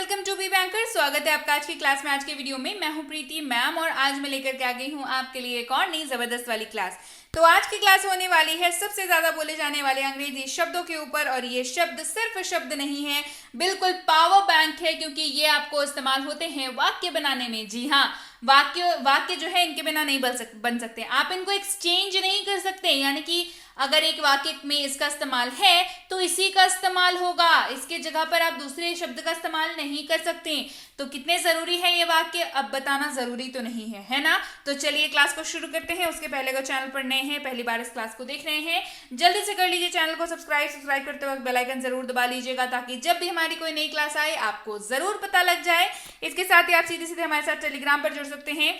Welcome to be banker. स्वागत है आपका आज की क्लास में। आज के वीडियो में मैं हूं प्रीति मैम और आज मैं लेकर के आ गई हूं आपके लिए एक और नई जबरदस्त वाली क्लास। तो आज की क्लास होने वाली है सबसे ज्यादा बोले जाने वाले अंग्रेजी शब्दों के ऊपर और ये शब्द सिर्फ शब्द नहीं है, बिल्कुल पावर बैंक है, क्योंकि ये आपको इस्तेमाल होते हैं वाक्य बनाने में। जी हाँ, वाक्य जो है इनके बिना नहीं बन सकते। आप इनको एक्सचेंज नहीं कर सकते, यानी कि अगर एक वाक्य में इसका इस्तेमाल है तो इसी का इस्तेमाल होगा, इसके जगह पर आप दूसरे शब्द का इस्तेमाल नहीं कर सकते। तो कितने जरूरी है ये वाक्य, अब बताना जरूरी तो नहीं है ना। तो चलिए क्लास को शुरू करते हैं। उसके पहले अगर चैनल पर नए हैं, पहली बार इस क्लास को देख रहे हैं, जल्दी से कर लीजिए चैनल को सब्सक्राइब करते वक्त बेल आइकन जरूर दबा लीजिएगा, ताकि जब भी हमारी कोई नई क्लास आए आपको जरूर पता लग जाए। इसके साथ ही आप सीधे सीधे हमारे साथ टेलीग्राम पर जुड़ सकते हैं।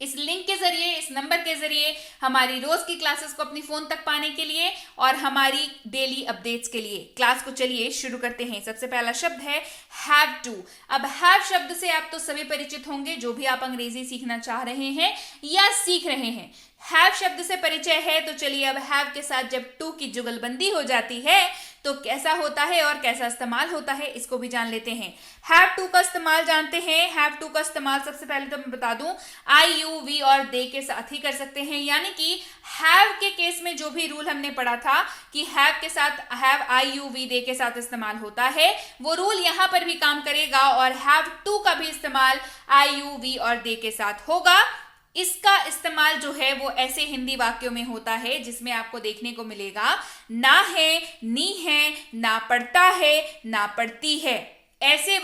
इस लिंक के जरिए, इस नंबर के जरिए हमारी रोज की क्लासेस को अपनी फोन तक पाने के लिए और हमारी डेली अपडेट्स के लिए। क्लास को चलिए शुरू करते हैं। सबसे पहला शब्द है हैव टू। अब हैव शब्द से आप तो सभी परिचित होंगे जो भी आप अंग्रेजी सीखना चाह रहे हैं या सीख रहे हैं। हैव शब्द से परिचय है तो चलिए अब हैव के साथ जब टू की जुगलबंदी हो जाती है तो कैसा होता है और कैसा इस्तेमाल होता है इसको भी जान लेते हैं। हैव टू का इस्तेमाल जानते हैं। हैव टू का इस्तेमाल सबसे पहले तो मैं बता दूं, आई यू वी और दे के साथ ही कर सकते हैं। यानी कि हैव के केस में जो भी रूल हमने पढ़ा था कि हैव के साथ हैव आई यू वी दे के साथ इस्तेमाल होता है, वो रूल यहां पर भी काम करेगा और हैव टू का भी इस्तेमाल आई यू वी और दे के साथ होगा। इसका इस्तेमाल जो है वो ऐसे हिंदी वाक्यों में होता है जिसमें आपको देखने को मिलेगा ना है, नी है, ना पढ़ता है, ना पढ़ती है। ऐसे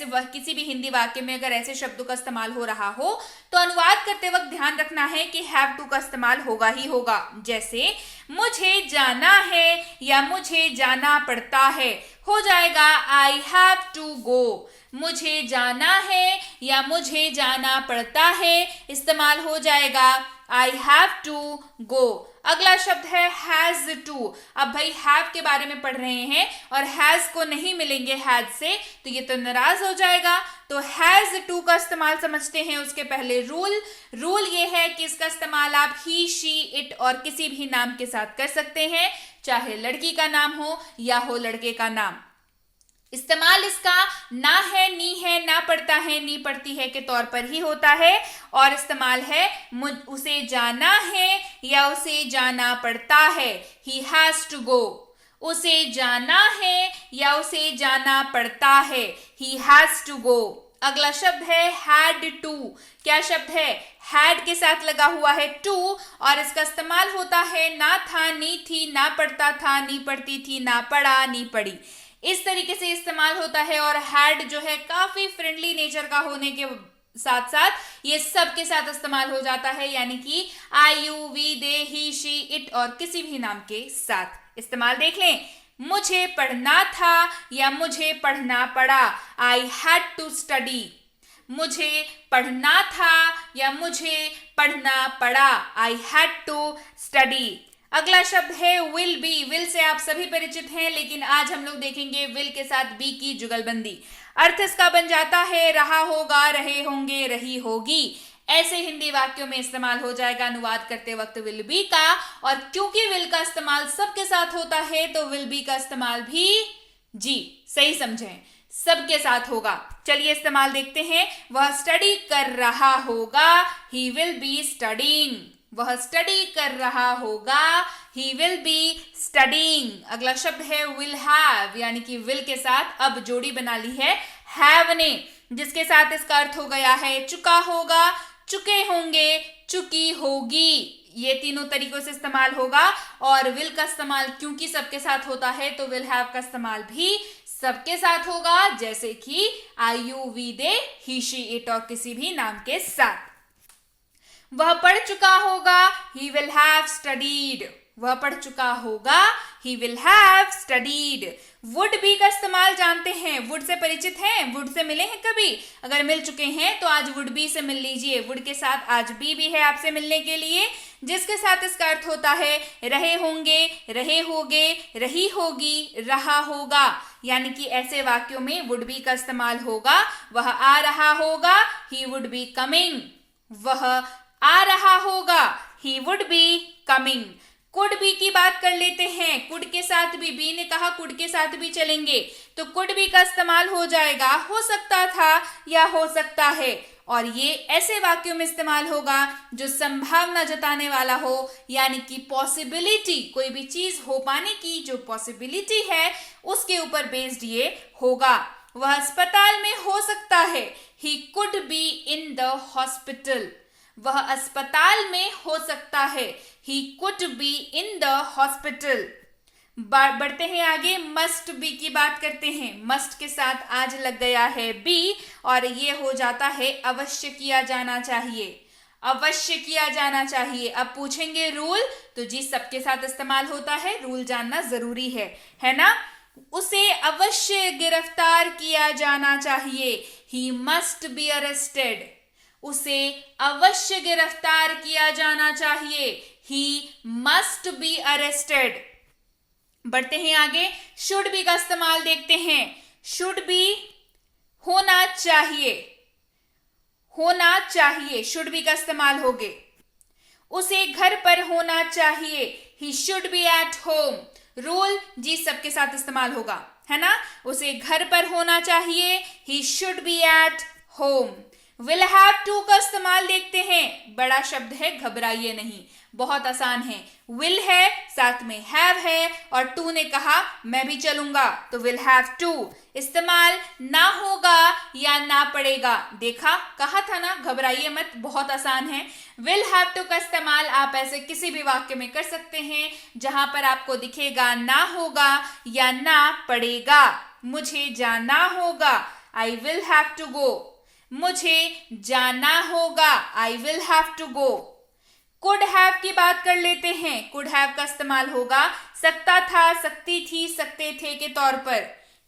किसी भी हिंदी वाक्य में अगर ऐसे शब्दों का इस्तेमाल हो रहा हो तो अनुवाद करते वक्त ध्यान रखना है कि हैव टू का इस्तेमाल होगा ही होगा। जैसे मुझे जाना है या मुझे जाना पड़ता है, हो जाएगा आई हैव टू गो। मुझे जाना है या मुझे जाना पड़ता है, इस्तेमाल हो जाएगा आई हैव टू गो। अगला शब्द है हैज टू। अब भाई हैव के बारे में पढ़ रहे हैं और हैज को नहीं मिलेंगे हैज से तो ये तो नाराज हो जाएगा। तो हैज टू का इस्तेमाल समझते हैं। उसके पहले रूल ये है कि इसका इस्तेमाल आप ही, शी, इट और किसी भी नाम के साथ कर सकते हैं, चाहे लड़की का नाम हो या हो लड़के का नाम। इस्तेमाल इसका ना है, नी है, ना पढ़ता है, नी पढ़ती है के तौर पर ही होता है और इस्तेमाल है उसे जाना है या उसे जाना पड़ता है, ही हैज टू गो। उसे जाना है या उसे जाना पड़ता है, ही हैज टू गो। अगला शब्द है हैड टू। क्या शब्द है? हैड के साथ लगा हुआ है टू और इसका इस्तेमाल होता है ना था, नी थी, ना पढ़ता था, नी पढ़ती थी, ना पढ़ा, नी पढ़ी। इस तरीके से इस्तेमाल होता है और हैड जो है काफी फ्रेंडली नेचर का होने के साथ साथ ये सब के साथ इस्तेमाल हो जाता है, यानी कि I you we they he she it और किसी भी नाम के साथ। इस्तेमाल देख लें। मुझे पढ़ना था या मुझे पढ़ना पड़ा, आई हैड टू स्टडी। मुझे पढ़ना था या मुझे पढ़ना पड़ा, आई हैड टू स्टडी। अगला शब्द है विल बी। विल से आप सभी परिचित हैं, लेकिन आज हम लोग देखेंगे विल के साथ बी की जुगलबंदी। अर्थ इसका बन जाता है रहा होगा, रहे होंगे, रही होगी। ऐसे हिंदी वाक्यों में इस्तेमाल हो जाएगा अनुवाद करते वक्त विल बी का। और क्योंकि विल का इस्तेमाल सबके साथ होता है तो विल बी का इस्तेमाल भी, जी सही समझें, सबके साथ होगा। चलिए इस्तेमाल देखते हैं। वह स्टडी कर रहा होगा, ही विल बी स्टडीइंग। वह स्टडी कर रहा होगा, ही विल बी स्टडीइंग। अगला शब्द है विल हैव, यानी कि विल के साथ अब जोड़ी बना ली है हैव ने, जिसके साथ इसका अर्थ हो गया है चुका होगा, चुके होंगे, चुकी होगी। ये तीनों तरीकों से इस्तेमाल होगा और विल का इस्तेमाल क्योंकि सबके साथ होता है तो विल हैव का इस्तेमाल भी सबके साथ होगा, जैसे कि I you we they he she it और किसी भी नाम के साथ। वह पढ़ चुका होगा, he will have studied। वह पढ़ चुका होगा, he will have studied। Would be का इस्तेमाल जानते हैं। वुड से परिचित हैं? वुड से मिले हैं कभी? अगर मिल चुके हैं तो आज वुड बी से मिल लीजिए। वुड के साथ आज बी है आपसे मिलने के लिए, जिसके साथ इसका अर्थ होता है रहे होंगे, रहे होगे, रही होगी, रहा होगा। यानी कि ऐसे वाक्यों में वुड बी का इस्तेमाल होगा। वह आ रहा होगा, he would be coming। वह आ रहा होगा, he would be coming। Could be की बात कर लेते हैं। कुड के साथ भी, बी ने कहा कुड के साथ भी चलेंगे, तो कुड बी का इस्तेमाल हो जाएगा हो सकता था या हो सकता है। और ये ऐसे वाक्यों में इस्तेमाल होगा जो संभावना जताने वाला हो, यानी कि पॉसिबिलिटी, कोई भी चीज हो पाने की जो पॉसिबिलिटी है उसके ऊपर बेस्ड ये होगा। वह अस्पताल में हो सकता है, he could be in the hospital. वह अस्पताल में हो सकता है, he could be in the hospital. बढ़ते हैं आगे, मस्ट बी की बात करते हैं। मस्ट के साथ आज लग गया है बी और ये हो जाता है अवश्य किया जाना चाहिए। अवश्य किया जाना चाहिए। अब पूछेंगे रूल, तो जी सबके साथ इस्तेमाल होता है, रूल जानना जरूरी है ना। उसे अवश्य गिरफ्तार किया जाना चाहिए, ही मस्ट बी अरेस्टेड। उसे अवश्य गिरफ्तार किया जाना चाहिए, ही मस्ट बी अरेस्टेड। बढ़ते हैं आगे, शुड बी का इस्तेमाल देखते हैं। शुड बी होना चाहिए, होना चाहिए, शुड बी का इस्तेमाल होगे। उसे घर पर होना चाहिए, he should be at home. Rule जी सबके साथ इस्तेमाल होगा, है ना। उसे घर पर होना चाहिए, he should be at home. Will have to का इस्तेमाल देखते हैं। बड़ा शब्द है, घबराइए नहीं, बहुत आसान है। विल है, साथ में हैव है और टू ने कहा मैं भी चलूंगा, तो विल हैव टू। इस्तेमाल ना होगा या ना पड़ेगा, देखा, कहा था ना, घबराइए मत, बहुत आसान है। विल हैव टू का इस्तेमाल आप ऐसे किसी भी वाक्य में कर सकते हैं जहां पर आपको दिखेगा ना होगा या ना पड़ेगा। मुझे जाना होगा, I will have to go. मुझे जाना होगा, I will have to go. Could have की बात कर लेते हैं। कुड हैव का इस्तेमाल होगा सकता था, सकती थी, सकते थे के तौर पर।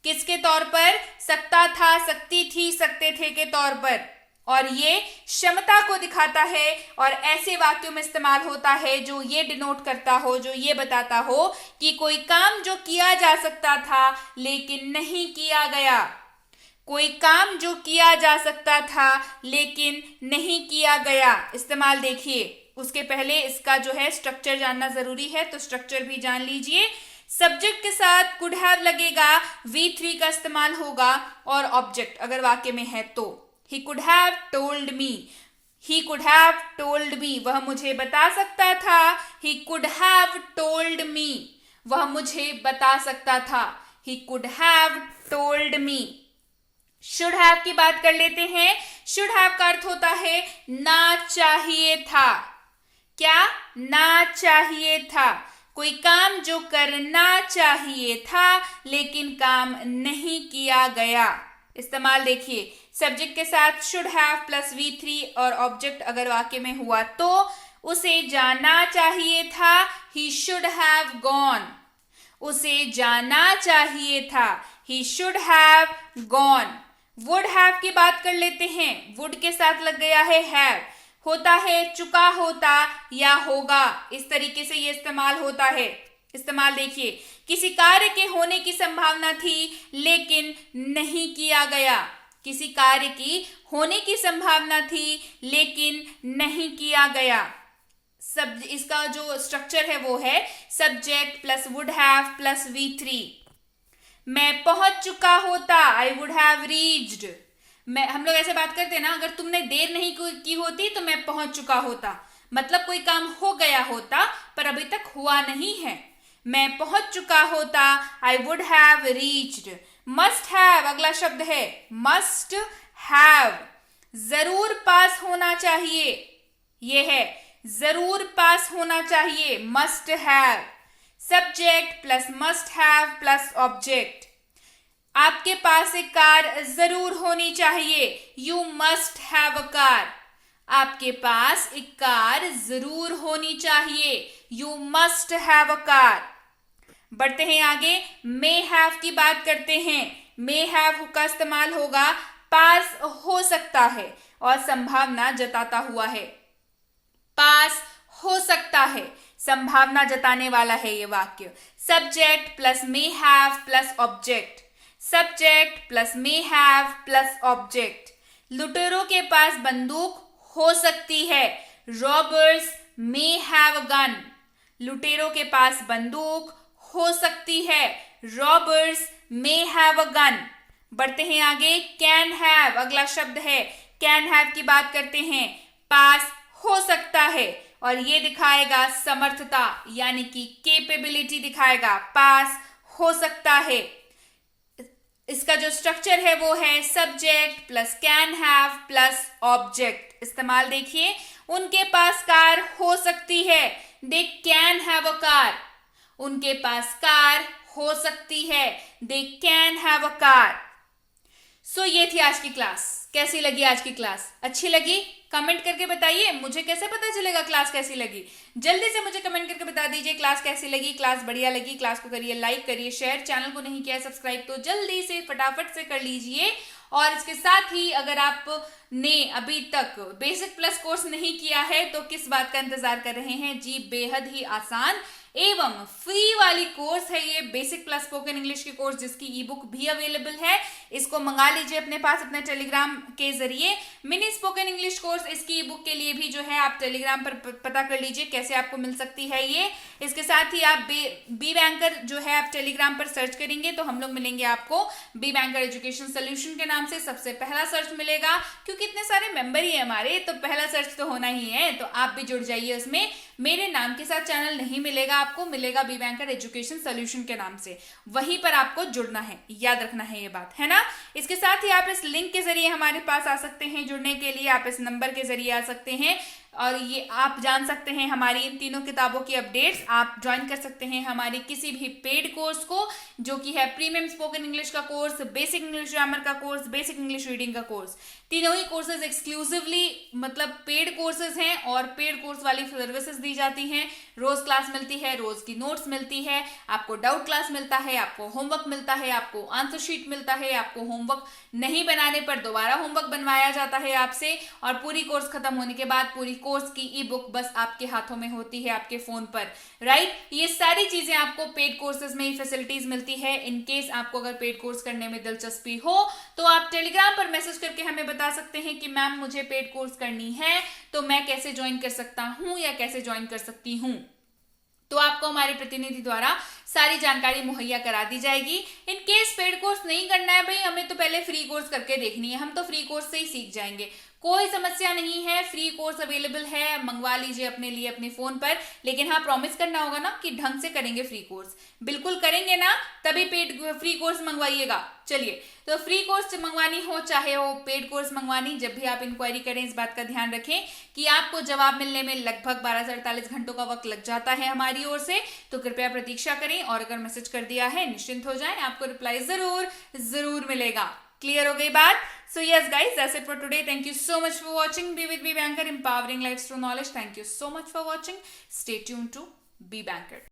किसके तौर पर? सकता था, सकती थी, सकते थे के तौर पर। और ये क्षमता को दिखाता है और ऐसे वाक्यों में इस्तेमाल होता है जो ये डिनोट करता हो, जो ये बताता हो कि कोई काम जो किया जा सकता था लेकिन नहीं किया गया। कोई काम जो किया जा सकता था लेकिन नहीं किया गया। इस्तेमाल देखिए, उसके पहले इसका जो है स्ट्रक्चर जानना जरूरी है, तो स्ट्रक्चर भी जान लीजिए। सब्जेक्ट के साथ कुड हैव लगेगा, V3 का इस्तेमाल होगा और ऑब्जेक्ट अगर वाक्य में है तो he could have told me. He could have told me, वह मुझे बता सकता था। He could have told me, वह मुझे बता सकता था। He could have told me. Should have की बात कर लेते हैं। शुड हैव का अर्थ होता है ना चाहिए था। क्या? ना चाहिए था। कोई काम जो करना चाहिए था लेकिन काम नहीं किया गया। इस्तेमाल देखिए, सब्जेक्ट के साथ शुड हैव प्लस V3 और ऑब्जेक्ट अगर वाक्य में हुआ तो उसे जाना चाहिए था, ही शुड हैव गॉन। उसे जाना चाहिए था, he should have gone. Would have की बात कर लेते हैं। वुड के साथ लग गया है हैव, होता है चुका होता या होगा, इस तरीके से ये इस्तेमाल होता है। इस्तेमाल देखिए, किसी कार्य के होने की संभावना थी लेकिन नहीं किया गया। किसी कार्य की होने की संभावना थी लेकिन नहीं किया गया। सब इसका जो स्ट्रक्चर है वो है subject plus would have plus V3। मैं पहुंच चुका होता, आई वुड हैव रीच्ड। हम लोग ऐसे बात करते हैं ना, अगर तुमने देर नहीं की होती तो मैं पहुंच चुका होता, मतलब कोई काम हो गया होता पर अभी तक हुआ नहीं है। मैं पहुंच चुका होता, I would have reached. Must have अगला शब्द है, मस्ट हैव। जरूर पास होना चाहिए, यह है जरूर पास होना चाहिए, must have. Subject plus must have plus object. आपके पास एक कार जरूर होनी चाहिए, you must have a car. आपके पास एक कार जरूर होनी चाहिए, you must have a car. बढ़ते हैं आगे, मे हैव की बात करते हैं। मे हैव का इस्तेमाल होगा पास हो सकता है और संभावना जताता हुआ है। पास हो सकता है, संभावना जताने वाला है ये वाक्य। Subject plus may have plus object. Subject plus may have plus object. लुटेरों के पास बंदूक हो सकती है, robbers may have a gun. लुटेरों के पास बंदूक हो सकती है, robbers may have a gun. बढ़ते हैं आगे, कैन हैव अगला शब्द है, कैन हैव की बात करते हैं, पास हो सकता है और ये दिखाएगा समर्थता यानी कि केपेबिलिटी दिखाएगा, पास हो सकता है। इसका जो स्ट्रक्चर है वो है subject plus can have plus object. इस्तेमाल देखिए, उनके पास कार हो सकती है, they can have a car. उनके पास कार हो सकती है, they can have a car. So ये थी आज की क्लास। कैसी लगी आज की क्लास? अच्छी लगी? कमेंट करके बताइए, मुझे कैसे पता चलेगा क्लास कैसी लगी। जल्दी से मुझे कमेंट करके बता दीजिए क्लास कैसी लगी, क्लास बढ़िया लगी। क्लास को करिए लाइक, करिए शेयर, चैनल को नहीं किया सब्सक्राइब तो जल्दी से फटाफट से कर लीजिए। और इसके साथ ही अगर आपने अभी तक बेसिक प्लस कोर्स नहीं किया है तो किस बात का इंतजार कर रहे हैं जी, बेहद ही आसान एवं फ्री वाली कोर्स है ये बेसिक प्लस स्पोकन इंग्लिश की कोर्स, जिसकी ई बुक भी अवेलेबल है। इसको मंगा लीजिए अपने पास अपने टेलीग्राम के जरिए। मिनी स्पोकन इंग्लिश कोर्स, इसकी ई बुक के लिए भी जो है आप टेलीग्राम पर पता कर लीजिए कैसे आपको मिल सकती है ये। इसके साथ ही आप बी बैंकर जो है आप टेलीग्राम पर सर्च करेंगे तो हम लोग मिलेंगे आपको बी बैंकर एजुकेशन सोल्यूशन के नाम से। सबसे पहला सर्च मिलेगा, क्योंकि इतने सारे मेंबर ही है हमारे तो पहला सर्च तो होना ही है, तो आप भी जुड़ जाइए उसमें। मेरे नाम के साथ चैनल नहीं मिलेगा आपको, मिलेगा बी बैंकर एजुकेशन सोल्यूशन के नाम से, वहीं पर आपको जुड़ना है, याद रखना है ये बात, है ना। इसके साथ ही आप इस लिंक के जरिए हमारे पास आ सकते हैं जुड़ने के लिए, आप इस नंबर के जरिए आ सकते हैं और ये आप जान सकते हैं हमारी इन तीनों किताबों की अपडेट्स। आप ज्वाइन कर सकते हैं हमारी किसी भी पेड कोर्स को, जो कि है प्रीमियम स्पोकन इंग्लिश का कोर्स, बेसिक इंग्लिश ग्रामर का कोर्स, बेसिक इंग्लिश रीडिंग का कोर्स। तीनों ही कोर्सेज एक्सक्लूसिवली मतलब पेड कोर्सेज हैं और पेड कोर्स वाली सर्विसेज दी जाती हैं। रोज क्लास मिलती है, रोज की नोट्स मिलती है, आपको डाउट क्लास मिलता है, आपको होमवर्क मिलता है, आपको आंसर शीट मिलता है, आपको होमवर्क नहीं बनाने पर दोबारा होमवर्क बनवाया जाता है आपसे, और पूरी कोर्स खत्म होने के बाद पूरी कोर्स की ई बुक बस आपके हाथों में होती है, आपके फोन पर, राइट। ये सारी चीजें आपको पेड कोर्सेज में ही फैसिलिटीज मिलती है। इन केस आपको अगर पेड कोर्स करने में दिलचस्पी हो तो आप टेलीग्राम पर मैसेज करके हमें बता सकते हैं कि मैम मुझे पेड कोर्स करनी है तो मैं कैसे ज्वाइन कर सकता हूं या कैसे ज्वाइन कर सकती हूं। तो आपको हमारे प्रतिनिधि द्वारा सारी जानकारी मुहैया करा दी जाएगी। इन केस पेड कोर्स नहीं करना है भाई, हमें तो पहले फ्री कोर्स करके देखनी है, हम तो फ्री कोर्स से ही सीख जाएंगे, कोई समस्या नहीं है। फ्री कोर्स अवेलेबल है, मंगवा लीजिए अपने लिए अपने फोन पर, लेकिन हाँ प्रॉमिस करना होगा ना कि ढंग से करेंगे फ्री कोर्स, बिल्कुल करेंगे ना तभी पेड फ्री कोर्स मंगवाइएगा। चलिए, तो फ्री कोर्स मंगवानी हो चाहे हो पेड कोर्स मंगवानी, जब भी आप इंक्वायरी करें इस बात का ध्यान रखें कि आपको जवाब मिलने में लगभग 12 से 48 घंटों का वक्त लग जाता है हमारी ओर से, तो कृपया प्रतीक्षा करें और अगर मैसेज कर दिया है निश्चिंत हो जाएं, आपको रिप्लाई जरूर मिलेगा। क्लियर हो गई बात? So yes guys, that's it for today. Thank you so much for watching. Be with Be Banker, empowering lives through knowledge. Thank you so much for watching. Stay tuned to Be Banker.